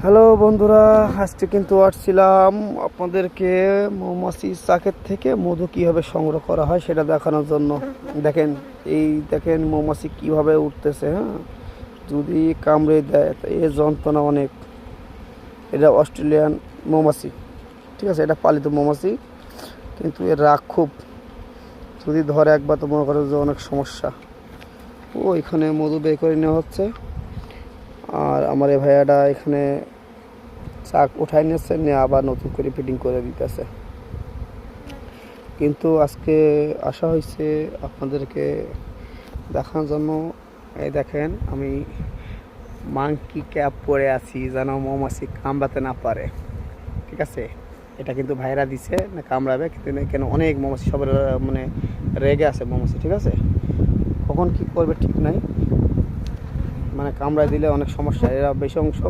Hello বন্ধুরা, আজকে কিন্তু আসছিলাম আপনাদেরকে মৌমাছির চাকের থেকে মধু কীভাবে সংগ্রহ করা হয় সেটা দেখানোর জন্য। দেখেন মৌমাছি কীভাবে উঠতেছে। হ্যাঁ, যদি কামড়ে দেয় তো এর যন্ত্রণা অনেক। এটা অস্ট্রেলিয়ান মৌমাছি, ঠিক আছে, এটা পালিত মৌমাছি, কিন্তু এর রাগ খুব। যদি ধরে একবার তো মনে করো যে অনেক সমস্যা। ও এখানে মধু বের করে নেওয়া হচ্ছে, আর আমার এই ভাইয়াটা এখানে চাক উঠাই নিচ্ছে, নিয়ে আবার নতুন করে ফিটিং করে দিতেছে। কিন্তু আজকে আসা হয়েছে আপনাদেরকে দেখানোর জন্য। এই দেখেন, আমি মাংকি ক্যাপ পরে আছি যেন মৌমাছি কামড়াতে না পারে, ঠিক আছে। এটা কিন্তু ভাইরা দিছে না কামড়াবে, কিন্তু কেন অনেক মৌমাছি সবার মানে রেগে আছে মৌমাছি, ঠিক আছে। কখন কি করবে ঠিক নাই, মানে কামড়ায় দিলে অনেক সমস্যা। এরা বেশি অংশ